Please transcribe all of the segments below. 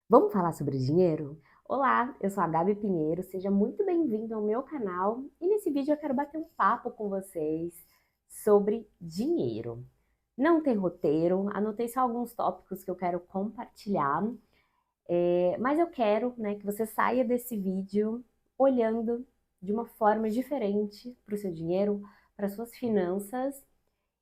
Vamos falar sobre dinheiro? Olá, eu sou a Gabi Pinheiro, seja muito bem-vindo ao meu canal e nesse vídeo eu quero bater um papo com vocês sobre dinheiro. Não tem roteiro, anotei só alguns tópicos que eu quero compartilhar, mas eu quero, que você saia desse vídeo olhando de uma forma diferente para o seu dinheiro, para suas finanças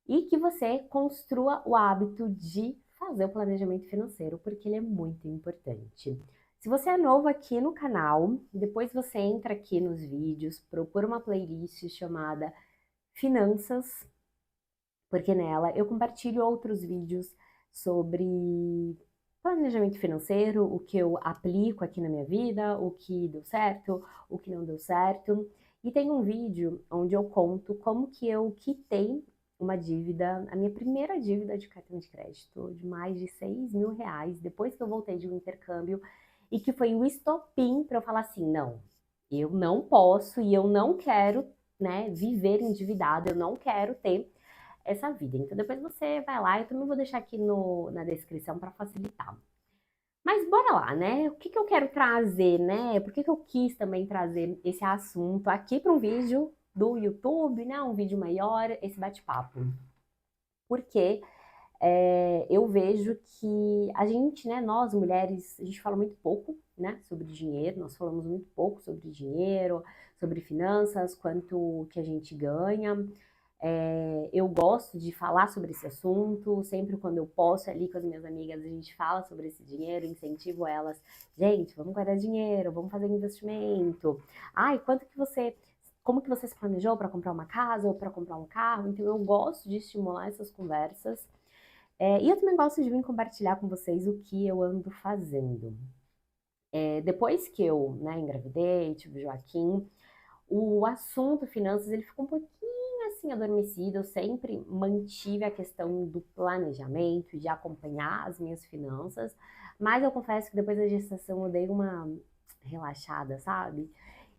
e que você construa o hábito de fazer o planejamento financeiro, porque ele é muito importante. Se você é novo aqui no canal, depois você entra aqui nos vídeos, procura uma playlist chamada Finanças, porque nela eu compartilho outros vídeos sobre planejamento financeiro, o que eu aplico aqui na minha vida, o que deu certo, o que não deu certo. E tem um vídeo onde eu conto como que eu quitei uma dívida, a minha primeira dívida de cartão de crédito, de mais de R$ 6.000, depois que eu voltei de um intercâmbio, e que foi o estopim para eu falar assim, não, eu não posso e eu não quero, viver endividada, eu não quero ter essa vida. Então depois você vai lá, eu também vou deixar aqui na descrição para facilitar. Mas bora lá, né? O que que eu quero trazer, né? Por que que eu quis também trazer esse assunto aqui para um vídeo do YouTube, né? Um vídeo maior, esse bate-papo. Porque eu vejo que a gente, né, nós mulheres, a gente fala muito pouco, né, sobre dinheiro, nós falamos muito pouco sobre dinheiro, sobre finanças, quanto que a gente ganha. Eu gosto de falar sobre esse assunto, sempre quando eu posso ali com as minhas amigas, a gente fala sobre esse dinheiro, incentivo elas, gente, vamos guardar dinheiro, vamos fazer investimento. Ai, como que você se planejou para comprar uma casa ou para comprar um carro? Então eu gosto de estimular essas conversas. E eu também gosto de vir compartilhar com vocês o que eu ando fazendo. Depois que eu, engravidei, tive o Joaquim, o assunto finanças ele ficou um pouquinho assim adormecido. Eu sempre mantive a questão do planejamento, de acompanhar as minhas finanças, mas eu confesso que depois da gestação eu dei uma relaxada, sabe?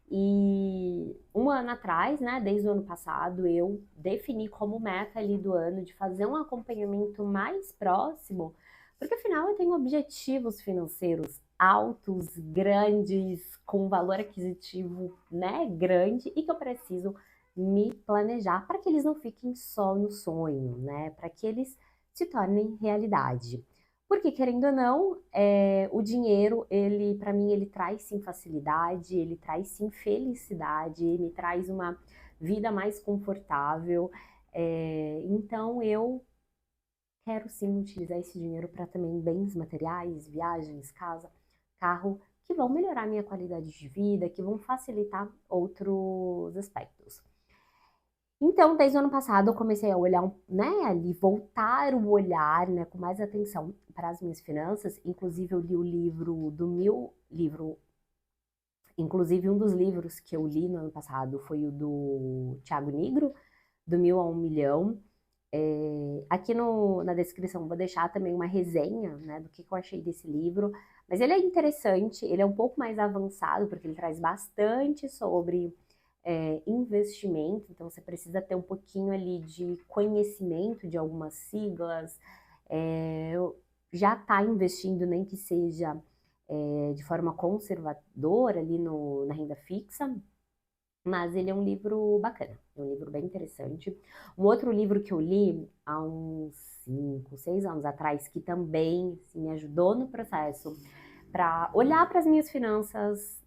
E um ano atrás, né, desde o ano passado, eu defini como meta ali do ano de fazer um acompanhamento mais próximo, porque afinal eu tenho objetivos financeiros altos, grandes, com valor aquisitivo, né, grande e que eu preciso me planejar para que eles não fiquem só no sonho, né, para que eles se tornem realidade. Porque, querendo ou não, o dinheiro, ele, para mim, ele traz sim facilidade, ele traz sim felicidade, me traz uma vida mais confortável. Então, eu quero sim utilizar esse dinheiro para também bens materiais, viagens, casa, carro, que vão melhorar a minha qualidade de vida, que vão facilitar outros aspectos. Então, desde o ano passado, eu comecei a olhar, ali, voltar o olhar, né, com mais atenção para as minhas finanças. Inclusive, eu li o livro do meu livro. Inclusive, um dos livros que eu li no ano passado foi o do Thiago Nigro, do Mil a Um Milhão. Aqui na descrição vou deixar também uma resenha, né, do que eu achei desse livro. Mas ele é interessante, ele é um pouco mais avançado, porque ele traz bastante sobre investimento, então você precisa ter um pouquinho ali de conhecimento de algumas siglas, é, já está investindo, nem que seja de forma conservadora ali na renda fixa, mas ele é um livro bacana, é um livro bem interessante. Um outro livro que eu li há uns 5, 6 anos atrás, que também assim, me ajudou no processo para olhar para as minhas finanças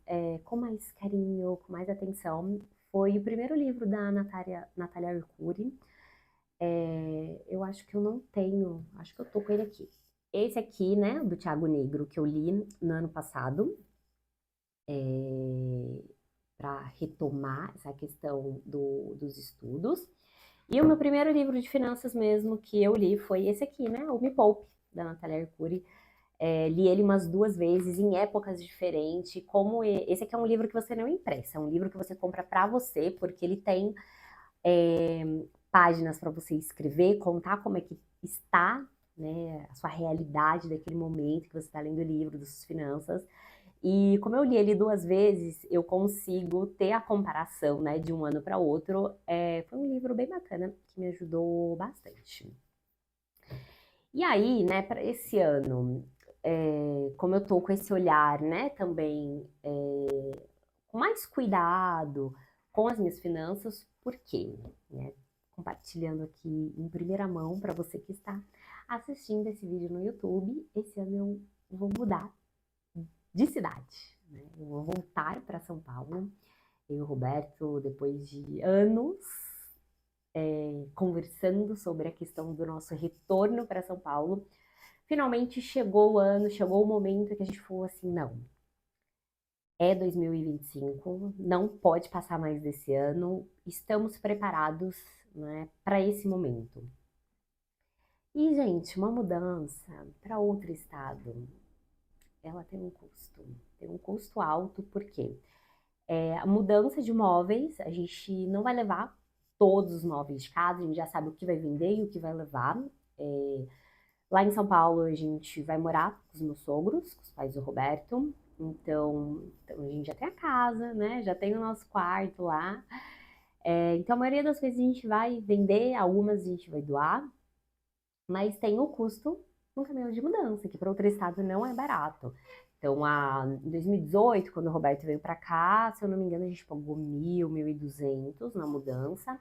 com mais carinho, com mais atenção, foi o primeiro livro da Natália Arcuri. Eu acho que eu não tenho, acho que eu tô com ele aqui. Esse aqui, né, do Thiago Negro, que eu li no ano passado, para retomar essa questão dos estudos. E o meu primeiro livro de finanças mesmo que eu li foi esse aqui, né, o Me Poupe, da Natália Arcuri. Li ele umas 2 vezes em épocas diferentes. Esse aqui é um livro que você não empresta, é um livro que você compra para você, porque ele tem é, páginas para você escrever, contar como é que está, né, a sua realidade daquele momento que você está lendo o livro, das suas finanças. E como eu li ele 2 vezes, eu consigo ter a comparação, né, de um ano para outro. Foi um livro bem bacana que me ajudou bastante. E aí, né, para esse ano, como eu tô com esse olhar, né, também com mais cuidado com as minhas finanças, por quê? Né? Compartilhando aqui em primeira mão para você que está assistindo esse vídeo no YouTube, esse ano eu vou mudar de cidade, né? Eu vou voltar para São Paulo. Eu e o Roberto, depois de anos conversando sobre a questão do nosso retorno para São Paulo, finalmente chegou o ano, chegou o momento que a gente falou assim, não, é 2025, não pode passar mais desse ano, estamos preparados, né, para esse momento. E, gente, uma mudança para outro estado, ela tem um custo alto, porque a mudança de móveis, a gente não vai levar todos os móveis de casa, a gente já sabe o que vai vender e o que vai levar. Lá em São Paulo, a gente vai morar com os meus sogros, com os pais do Roberto. Então a gente já tem a casa, né? Já tem o nosso quarto lá. Então, a maioria das vezes a gente vai vender, algumas a gente vai doar, mas tem o custo de um caminhão de mudança, que para outro estado não é barato. Então, em 2018, quando o Roberto veio para cá, se eu não me engano, a gente pagou 1.200 na mudança.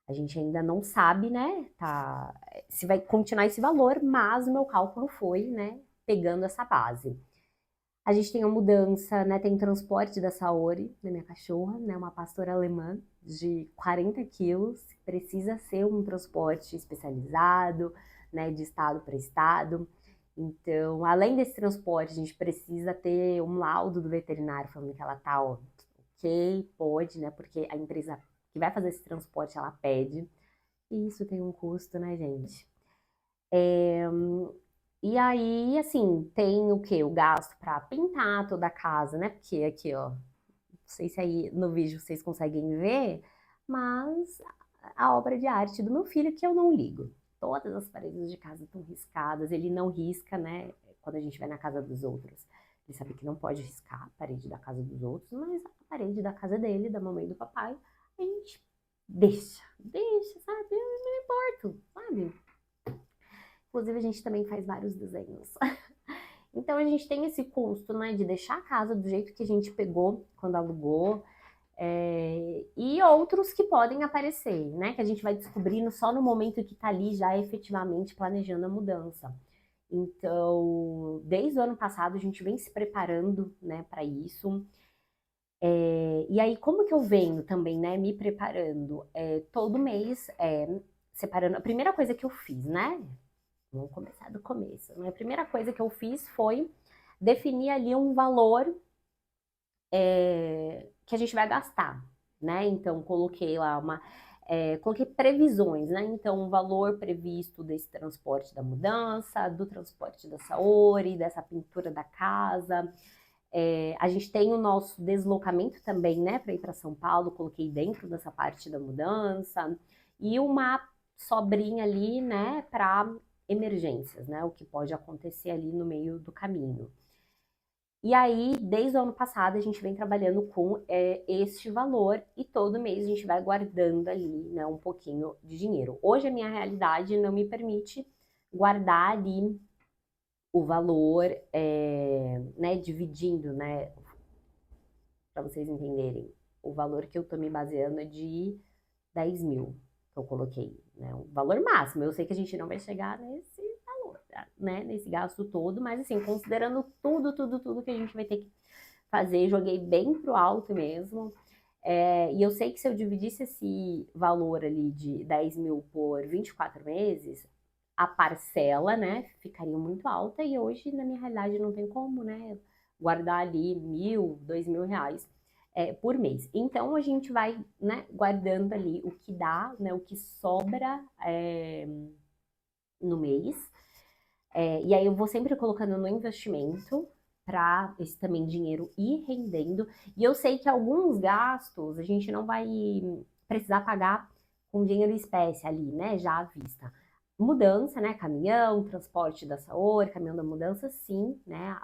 A gente ainda não sabe, né, se vai continuar esse valor, mas o meu cálculo foi, né, pegando essa base. A gente tem a mudança, né, tem transporte da Saori, da minha cachorra, né, uma pastora alemã de 40 quilos, precisa ser um transporte especializado, né, de estado para estado. Então, além desse transporte, a gente precisa ter um laudo do veterinário falando que ela tá, ó, ok, pode, né, porque a empresa que vai fazer esse transporte, ela pede. E isso tem um custo, né, gente? E aí, assim, tem o quê? O gasto para pintar toda a casa, né? Porque aqui, ó, não sei se aí no vídeo vocês conseguem ver, mas a obra de arte do meu filho que eu não ligo. Todas as paredes de casa estão riscadas, ele não risca, né? Quando a gente vai na casa dos outros. Ele sabe que não pode riscar a parede da casa dos outros, mas a parede da casa dele, da mamãe e do papai, a gente deixa, sabe? Eu não importo, sabe? Inclusive, a gente também faz vários desenhos. Então, a gente tem esse custo, né, de deixar a casa do jeito que a gente pegou quando alugou, e outros que podem aparecer, né, que a gente vai descobrindo só no momento que tá ali já efetivamente planejando a mudança. Então, desde o ano passado, a gente vem se preparando, né, para isso. E aí, como que eu venho também, né, me preparando? Todo mês, separando. A primeira coisa que eu fiz, né, vamos começar do começo. A primeira coisa que eu fiz foi definir ali um valor que a gente vai gastar, né? Então, coloquei lá coloquei previsões, né? Então, um valor previsto desse transporte da mudança, do transporte da Saori, dessa pintura da casa. A gente tem o nosso deslocamento também, né, para ir para São Paulo, coloquei dentro dessa parte da mudança. E uma sobrinha ali, né, para emergências, né? O que pode acontecer ali no meio do caminho. E aí, desde o ano passado, a gente vem trabalhando com este valor e todo mês a gente vai guardando ali, né, um pouquinho de dinheiro. Hoje a minha realidade não me permite guardar ali o valor, né, dividindo, né, para vocês entenderem. O valor que eu tô me baseando é de 10 mil que eu coloquei, né, o valor máximo. Eu sei que a gente não vai chegar nesse valor, né, nesse gasto todo, mas assim, considerando tudo que a gente vai ter que fazer, joguei bem pro alto mesmo. E eu sei que se eu dividisse esse valor ali de 10 mil por 24 meses, a parcela, né, ficaria muito alta e hoje, na minha realidade, não tem como, né, guardar ali 1.000, 2.000 reais por mês. Então, a gente vai, né, guardando ali o que dá, né, o que sobra no mês. E aí eu vou sempre colocando no investimento para esse também dinheiro ir rendendo. E eu sei que alguns gastos a gente não vai precisar pagar com dinheiro em espécie ali, né, já à vista. Mudança, né, caminhão, transporte da Saori, caminhão da mudança, sim, né,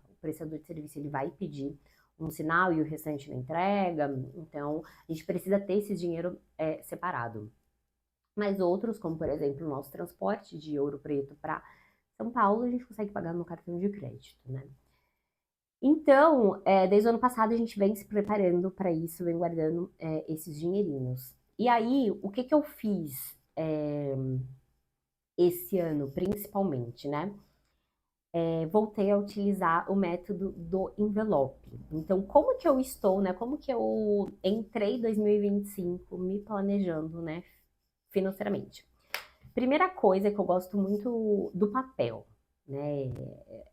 o prestador de serviço ele vai pedir um sinal e o restante na entrega. Então, a gente precisa ter esse dinheiro separado. Mas outros, como por exemplo o nosso transporte de Ouro Preto para São Paulo a gente consegue pagar no cartão de crédito, né? Então, desde o ano passado a gente vem se preparando para isso, vem guardando esses dinheirinhos. E aí, o que que eu fiz esse ano, principalmente, né? Voltei a utilizar o método do envelope. Então, como que eu estou, né? Como que eu entrei em 2025 me planejando, né? Financeiramente. Primeira coisa é que eu gosto muito do papel, né?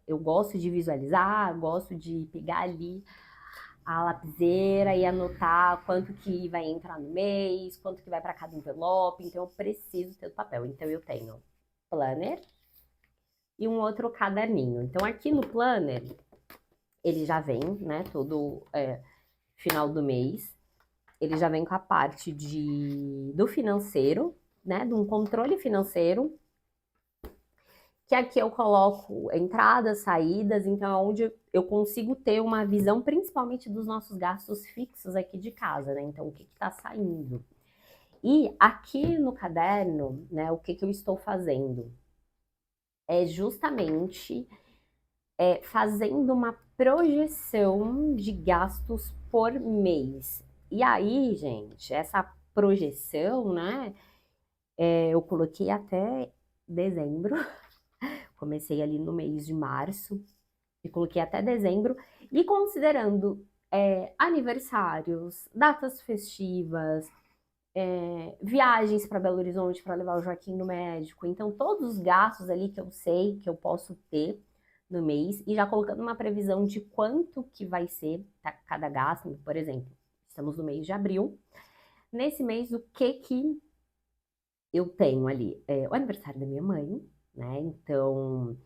Eu gosto de visualizar, gosto de pegar ali a lapiseira e anotar quanto que vai entrar no mês, quanto que vai para cada envelope. Então, eu preciso ter o papel. Então, eu tenho planner e um outro caderninho. Então, aqui no planner, ele já vem, né, todo final do mês, ele já vem com a parte do financeiro, né, de um controle financeiro, que aqui eu coloco entradas, saídas, então é onde eu consigo ter uma visão principalmente dos nossos gastos fixos aqui de casa, né? Então, o que está saindo. E aqui no caderno, né, o que eu estou fazendo? É justamente fazendo uma projeção de gastos por mês. E aí, gente, essa projeção, né, eu coloquei até dezembro, comecei ali no mês de março, e coloquei até dezembro, e considerando aniversários, datas festivas, viagens para Belo Horizonte para levar o Joaquim no médico, então todos os gastos ali que eu sei que eu posso ter no mês, e já colocando uma previsão de quanto que vai ser cada gasto, por exemplo, estamos no mês de abril, nesse mês o que eu tenho ali? O aniversário da minha mãe, né, então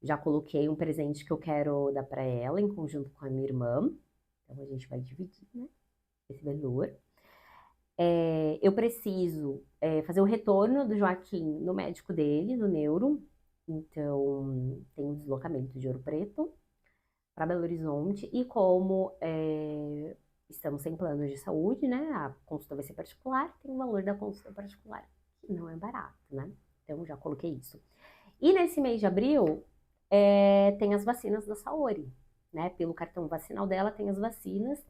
já coloquei um presente que eu quero dar para ela em conjunto com a minha irmã. Então a gente vai dividir, né, esse valor. Eu preciso fazer o retorno do Joaquim no médico dele, no neuro. Então tem um deslocamento de Ouro Preto para Belo Horizonte. E como estamos sem planos de saúde, né? A consulta vai ser particular, tem o valor da consulta particular, que não é barato, né? Então já coloquei isso. E nesse mês de abril, tem as vacinas da Saori, né? Pelo cartão vacinal dela tem as vacinas.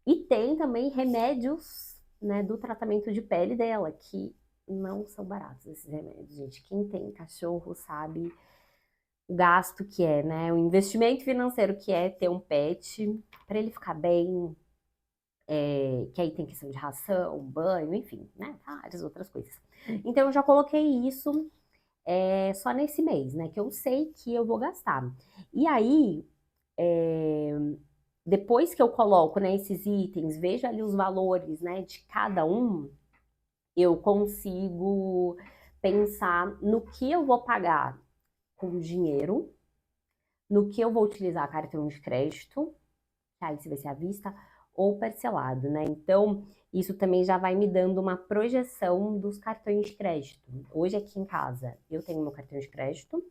E tem também remédios, né, do tratamento de pele dela, que não são baratos esses remédios, gente. Quem tem cachorro sabe o gasto que é, né? O investimento financeiro que é ter um pet para ele ficar bem, que aí tem questão de ração, banho, enfim, né? Várias outras coisas. Então eu já coloquei isso só nesse mês, né? Que eu sei que eu vou gastar. E aí, depois que eu coloco, né, esses itens, vejo ali os valores, né, de cada um, eu consigo pensar no que eu vou pagar com dinheiro, no que eu vou utilizar cartão de crédito, que aí se vai ser à vista, ou parcelado, né? Então, isso também já vai me dando uma projeção dos cartões de crédito. Hoje aqui em casa, eu tenho meu cartão de crédito,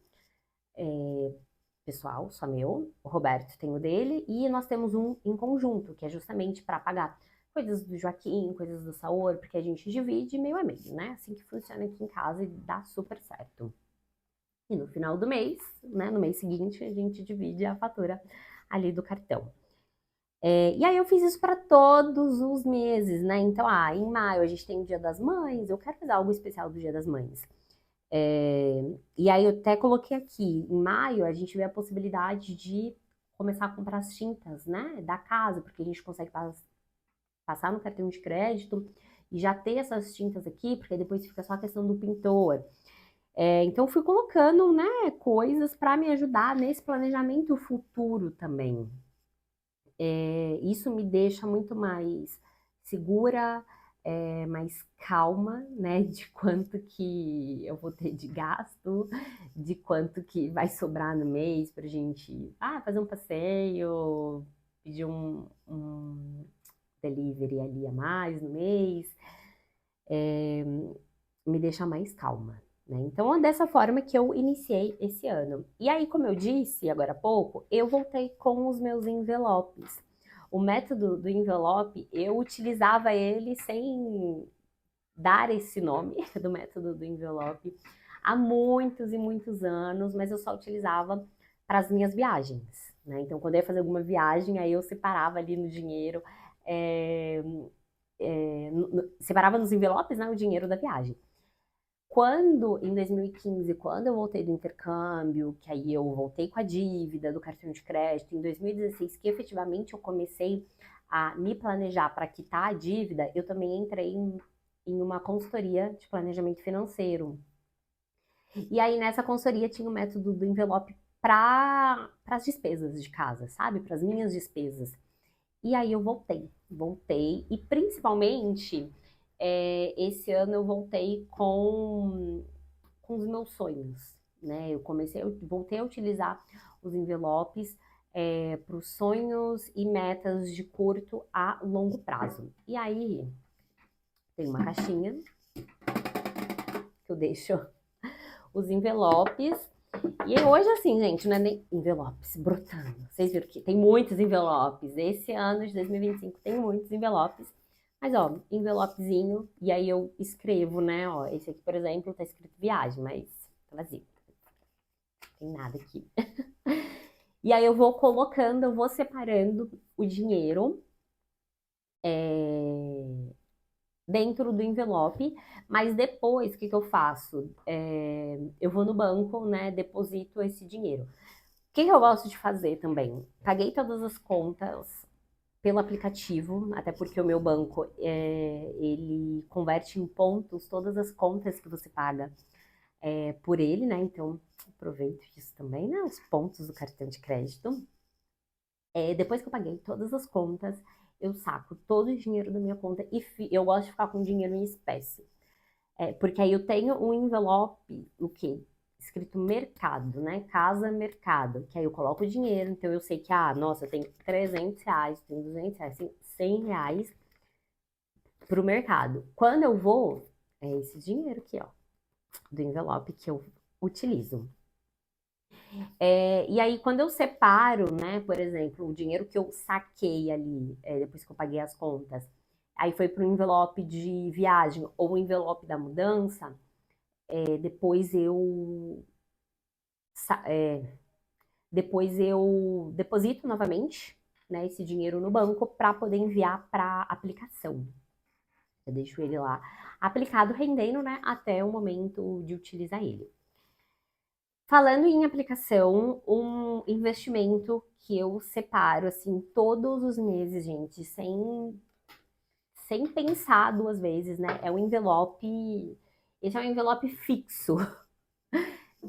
pessoal, só meu, o Roberto tem o dele, e nós temos um em conjunto, que é justamente para pagar coisas do Joaquim, coisas do Saor, porque a gente divide meio a meio, né? Assim que funciona aqui em casa e dá super certo. E no final do mês, né, no mês seguinte, a gente divide a fatura ali do cartão. E aí eu fiz isso para todos os meses, né? Então, em maio a gente tem o Dia das Mães, eu quero fazer algo especial do Dia das Mães. E aí eu até coloquei aqui, em maio a gente vê a possibilidade de começar a comprar as tintas, né, da casa, porque a gente consegue passar no cartão de crédito e já ter essas tintas aqui, porque depois fica só a questão do pintor. Então eu fui colocando, né, coisas para me ajudar nesse planejamento futuro também. Isso me deixa muito mais segura, mais calma, né, de quanto que eu vou ter de gasto, de quanto que vai sobrar no mês pra gente fazer um passeio, pedir um delivery ali a mais no mês, me deixa mais calma. Né? Então, é dessa forma que eu iniciei esse ano. E aí, como eu disse agora há pouco, eu voltei com os meus envelopes. O método do envelope, eu utilizava ele sem dar esse nome do método do envelope há muitos e muitos anos, mas eu só utilizava para as minhas viagens, né? Então, quando eu ia fazer alguma viagem, aí eu separava ali no dinheiro, é, separava nos envelopes, né, o dinheiro da viagem. Quando, em 2015, quando eu voltei do intercâmbio, que aí eu voltei com a dívida do cartão de crédito, em 2016, que efetivamente eu comecei a me planejar para quitar a dívida, eu também entrei em uma consultoria de planejamento financeiro. E aí nessa consultoria tinha o método do envelope para as despesas de casa, sabe? Para as minhas despesas. E aí eu voltei, e principalmente esse ano eu voltei com os meus sonhos, né? Eu voltei a utilizar os envelopes para os sonhos e metas de curto a longo prazo. E aí tem uma caixinha que eu deixo os envelopes. E hoje, assim, gente, não é nem envelopes brotando. Vocês viram que tem muitos envelopes. Esse ano de 2025 tem muitos envelopes. Mas, ó, envelopezinho, e aí eu escrevo, né? Ó, esse aqui, por exemplo, tá escrito viagem, mas tá vazio. Não tem nada aqui. E aí eu vou colocando, eu vou separando o dinheiro dentro do envelope, mas depois, o que eu faço? Eu vou no banco, né? Deposito esse dinheiro. O que eu gosto de fazer também? Paguei todas as contas pelo aplicativo, até porque o meu banco, ele converte em pontos todas as contas que você paga por ele, né? Então, aproveito disso também, né? Os pontos do cartão de crédito. Depois que eu paguei todas as contas, eu saco todo o dinheiro da minha conta e eu gosto de ficar com dinheiro em espécie. Porque aí eu tenho um envelope, o quê? Escrito mercado, né? Casa mercado, que aí eu coloco o dinheiro, então eu sei que, nossa, eu tenho 300 reais, tenho 200 reais, tenho 100 reais pro mercado. Quando eu vou, é esse dinheiro aqui, ó, do envelope que eu utilizo. E aí, quando eu separo, né, por exemplo, o dinheiro que eu saquei ali, depois que eu paguei as contas, aí foi para o envelope de viagem ou o envelope da mudança, depois eu deposito novamente, né, esse dinheiro no banco para poder enviar para aplicação. Eu deixo ele lá aplicado, rendendo, né, até o momento de utilizar ele. Falando em aplicação, um investimento que eu separo, assim, todos os meses, gente, sem pensar duas vezes, né? É um envelope, esse é um envelope fixo,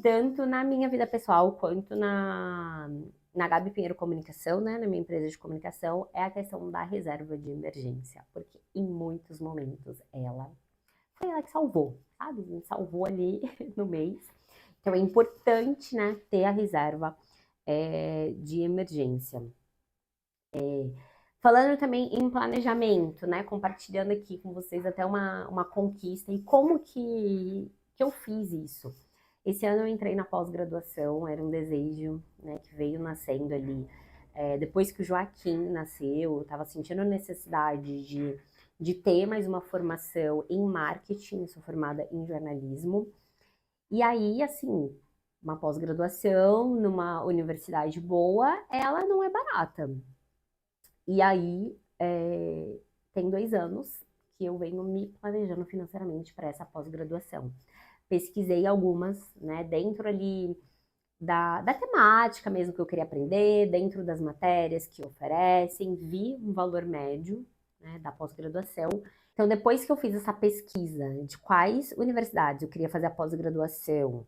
tanto na minha vida pessoal quanto na Gabi Pinheiro Comunicação, né? Na minha empresa de comunicação, é a questão da reserva de emergência, porque em muitos momentos foi ela que salvou, sabe? Me salvou ali no mês. Então é importante, né, ter a reserva de emergência. Falando também em planejamento, né, compartilhando aqui com vocês até uma conquista e como que eu fiz isso. Esse ano eu entrei na pós-graduação, era um desejo, né, que veio nascendo ali. Depois que o Joaquim nasceu, eu estava sentindo a necessidade de ter mais uma formação em marketing, eu sou formada em jornalismo. E aí, assim, uma pós-graduação numa universidade boa, ela não é barata. E aí, tem 2 anos que eu venho me planejando financeiramente para essa pós-graduação. Pesquisei algumas, né, dentro ali da temática mesmo que eu queria aprender, dentro das matérias que oferecem, vi um valor médio, né, da pós-graduação. Então, depois que eu fiz essa pesquisa de quais universidades eu queria fazer a pós-graduação,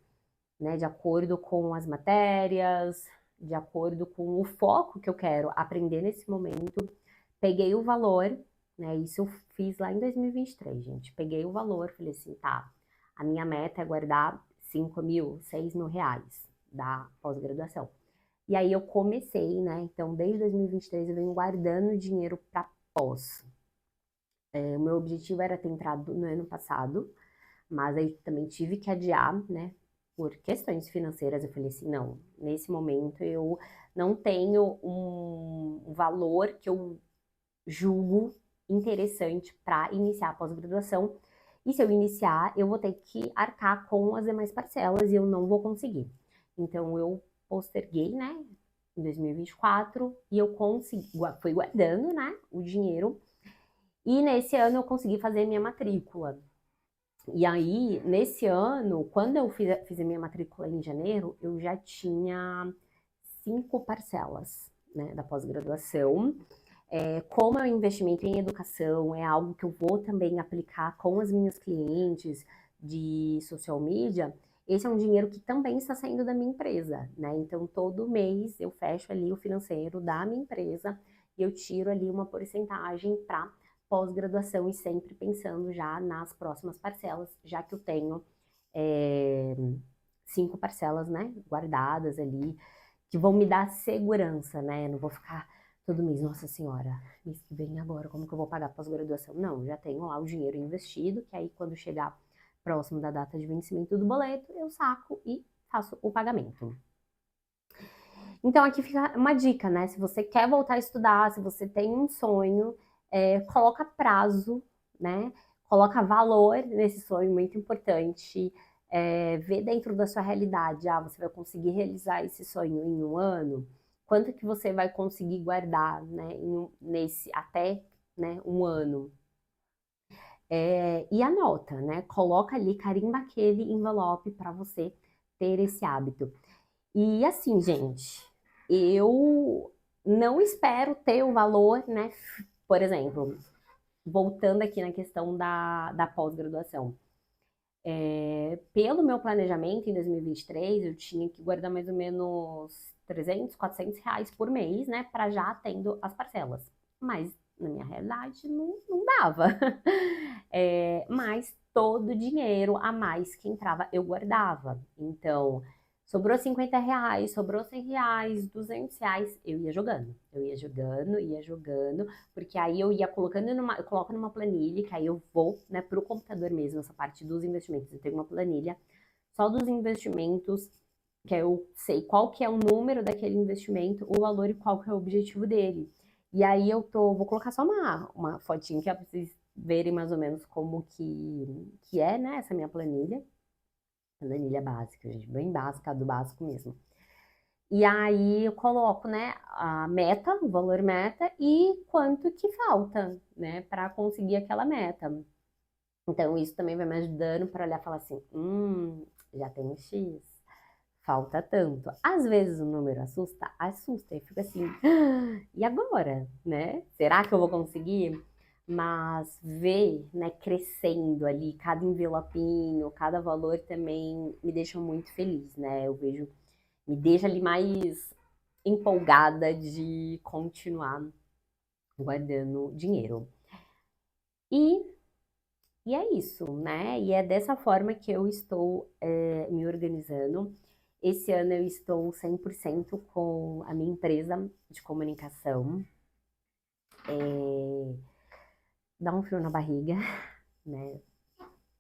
né, de acordo com as matérias, de acordo com o foco que eu quero aprender nesse momento, peguei o valor, né, isso eu fiz lá em 2023, gente, peguei o valor, falei assim, tá, a minha meta é guardar 5 mil, 6 mil reais da pós-graduação. E aí eu comecei, né, então desde 2023 eu venho guardando dinheiro para pós. O meu objetivo era ter entrado no ano passado, mas aí também tive que adiar, né, por questões financeiras. Eu falei assim, não, nesse momento eu não tenho um valor que eu julgo interessante para iniciar a pós-graduação. E se eu iniciar, eu vou ter que arcar com as demais parcelas e eu não vou conseguir. Então, eu posterguei, né, em 2024 e eu consegui, fui guardando, né, o dinheiro. E nesse ano eu consegui fazer minha matrícula. E aí, nesse ano, quando eu fiz a minha matrícula em janeiro, eu já tinha 5 parcelas, né, da pós-graduação. Como é um investimento em educação, é algo que eu vou também aplicar com as minhas clientes de social media, esse é um dinheiro que também está saindo da minha empresa, né? Então, todo mês eu fecho ali o financeiro da minha empresa e eu tiro ali uma porcentagem para pós-graduação e sempre pensando já nas próximas parcelas, já que eu tenho 5 parcelas, né, guardadas ali, que vão me dar segurança, né? Não vou ficar todo mês, nossa senhora, mês que vem agora, como que eu vou pagar pós-graduação? Não, já tenho lá o dinheiro investido, que aí quando chegar próximo da data de vencimento do boleto, eu saco e faço o pagamento. Então aqui fica uma dica, né? Se você quer voltar a estudar, se você tem um sonho, coloca prazo, né? Coloca valor nesse sonho, muito importante. Vê dentro da sua realidade, você vai conseguir realizar esse sonho em um ano? Quanto que você vai conseguir guardar, né, nesse até, né, um ano? E anota, né? Coloca ali, carimba aquele envelope para você ter esse hábito. E assim, gente, eu não espero ter o valor, né? Por exemplo, voltando aqui na questão da pós-graduação. Pelo meu planejamento em 2023, eu tinha que guardar mais ou menos 300, 400 reais por mês, né? Para já tendo as parcelas. Mas na minha realidade não dava. Mas todo o dinheiro a mais que entrava eu guardava. Então, sobrou 50 reais, sobrou 100 reais, 200 reais, eu ia jogando. Eu ia jogando, porque aí eu ia colocando eu coloco numa planilha, que aí eu vou, né, pro computador mesmo, essa parte dos investimentos. Eu tenho uma planilha só dos investimentos, que eu sei qual que é o número daquele investimento, o valor e qual que é o objetivo dele. E aí vou colocar só uma fotinha que é pra vocês verem mais ou menos como que é, né, essa minha planilha. Planilha básica, gente, bem básica, do básico mesmo. E aí eu coloco, né, a meta, o valor meta e quanto que falta, né, para conseguir aquela meta. Então isso também vai me ajudando para olhar e falar assim, já tenho X, falta tanto. Às vezes o número assusta e fica assim, e agora, né? Será que eu vou conseguir? Mas ver, né, crescendo ali, cada envelopinho, cada valor também me deixa muito feliz, né? Eu vejo, me deixa ali mais empolgada de continuar guardando dinheiro. E, e é isso, né? E é dessa forma que eu estou me organizando. Esse ano eu estou 100% com a minha empresa de comunicação. Dá um frio na barriga, né?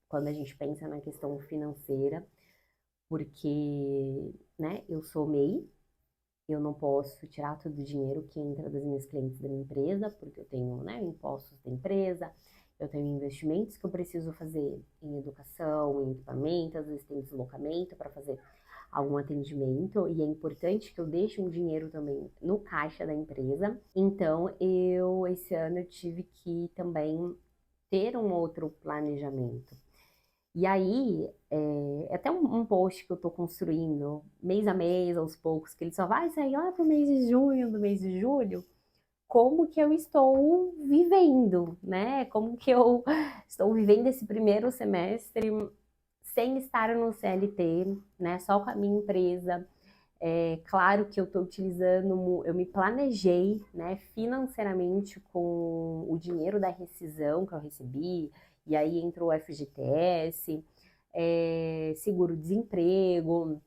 Quando a gente pensa na questão financeira, porque, né, eu sou MEI, eu não posso tirar todo o dinheiro que entra das minhas clientes da minha empresa, porque eu tenho, né, impostos da empresa, eu tenho investimentos que eu preciso fazer em educação, em equipamento, às vezes tem deslocamento para fazer algum atendimento, e é importante que eu deixe um dinheiro também no caixa da empresa. Então, esse ano, eu tive que também ter um outro planejamento. E aí, até um post que eu tô construindo, mês a mês, aos poucos, que ele só vai sair lá pro mês de junho, do mês de julho, como que eu estou vivendo, né? Como que eu estou vivendo esse primeiro semestre sem estar no CLT, né? Só com a minha empresa. Claro que eu estou utilizando, eu me planejei, né, financeiramente com o dinheiro da rescisão que eu recebi, e aí entrou o FGTS, seguro-desemprego.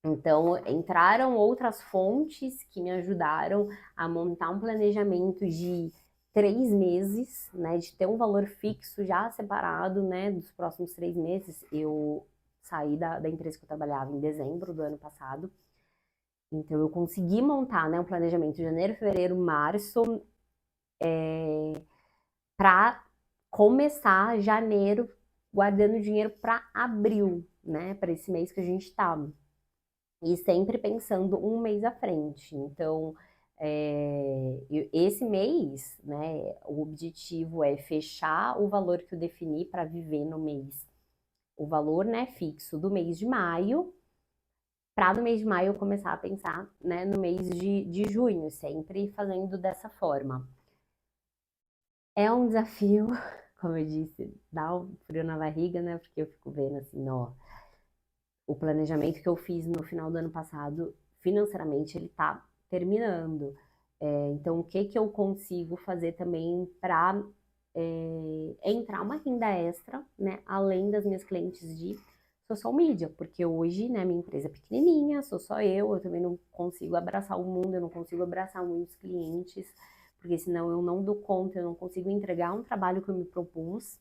Então, entraram outras fontes que me ajudaram a montar um planejamento de 3 meses, né, de ter um valor fixo já separado, né, dos próximos 3 meses. Eu saí da empresa que eu trabalhava em dezembro do ano passado, então eu consegui montar, né, um planejamento de janeiro, fevereiro, março, para começar janeiro guardando dinheiro para abril, né? Para esse mês que a gente tá. E sempre pensando um mês à frente. Então, esse mês, né, o objetivo é fechar o valor que eu defini para viver no mês, o valor, né, fixo do mês de maio, para no mês de maio eu começar a pensar, né, no mês de junho, sempre fazendo dessa forma. É um desafio, como eu disse, dá um frio na barriga, né, porque eu fico vendo assim, ó, o planejamento que eu fiz no final do ano passado, financeiramente, ele está terminando. Então, o que que eu consigo fazer também para entrar uma renda extra, né, além das minhas clientes de social media, porque hoje, né, minha empresa é pequenininha, sou só eu também não consigo abraçar o mundo, eu não consigo abraçar muitos clientes, porque senão eu não dou conta, eu não consigo entregar um trabalho que eu me propus,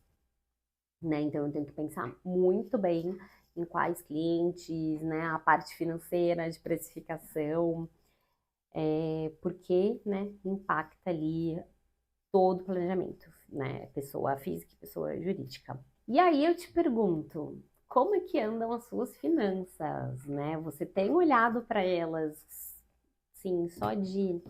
né? Então eu tenho que pensar muito bem em quais clientes, né? A parte financeira, de precificação, porque, né? Impacta ali todo o planejamento, né? Pessoa física e pessoa jurídica. E aí eu te pergunto, como é que andam as suas finanças, né? Você tem olhado para elas, sim, só de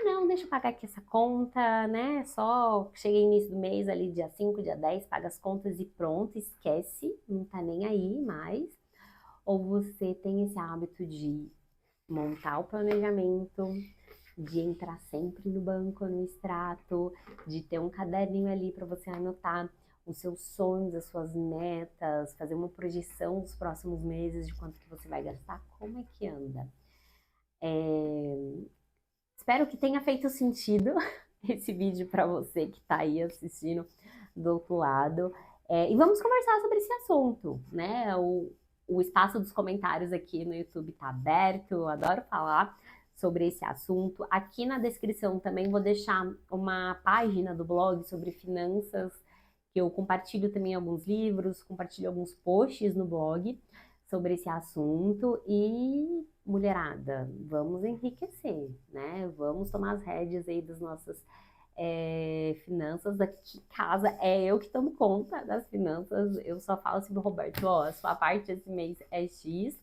não, deixa eu pagar aqui essa conta, né? Só cheguei início do mês ali, dia 5, dia 10, paga as contas e pronto, esquece, não tá nem aí mais. Ou você tem esse hábito de montar o planejamento, de entrar sempre no banco, no extrato, de ter um caderninho ali para você anotar os seus sonhos, as suas metas, fazer uma projeção dos próximos meses de quanto que você vai gastar, como é que anda? Espero que tenha feito sentido esse vídeo para você que está aí assistindo do outro lado. E vamos conversar sobre esse assunto, né? O espaço dos comentários aqui no YouTube está aberto, eu adoro falar sobre esse assunto. Aqui na descrição também vou deixar uma página do blog sobre finanças, que eu compartilho também alguns livros, compartilho alguns posts no blog sobre esse assunto e mulherada, vamos enriquecer, né? Vamos tomar as rédeas aí das nossas finanças. Aqui em casa é eu que tomo conta das finanças. Eu só falo assim pro Roberto, ó, a sua parte esse mês é X.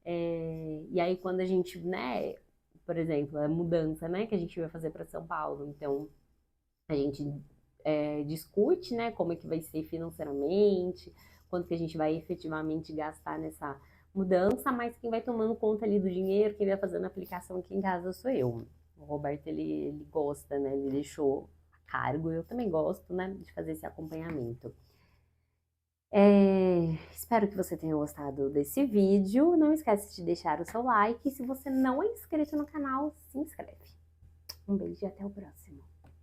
E aí quando a gente, né, por exemplo, a mudança, né, que a gente vai fazer para São Paulo, então a gente discute, né, como é que vai ser financeiramente, quanto que a gente vai efetivamente gastar nessa mudança, mas quem vai tomando conta ali do dinheiro, quem vai fazendo a aplicação aqui em casa sou eu. O Roberto, ele gosta, né, ele deixou a cargo, eu também gosto, né, de fazer esse acompanhamento. Espero que você tenha gostado desse vídeo. Não esquece de deixar o seu like. E se você não é inscrito no canal, se inscreve. Um beijo e até o próximo.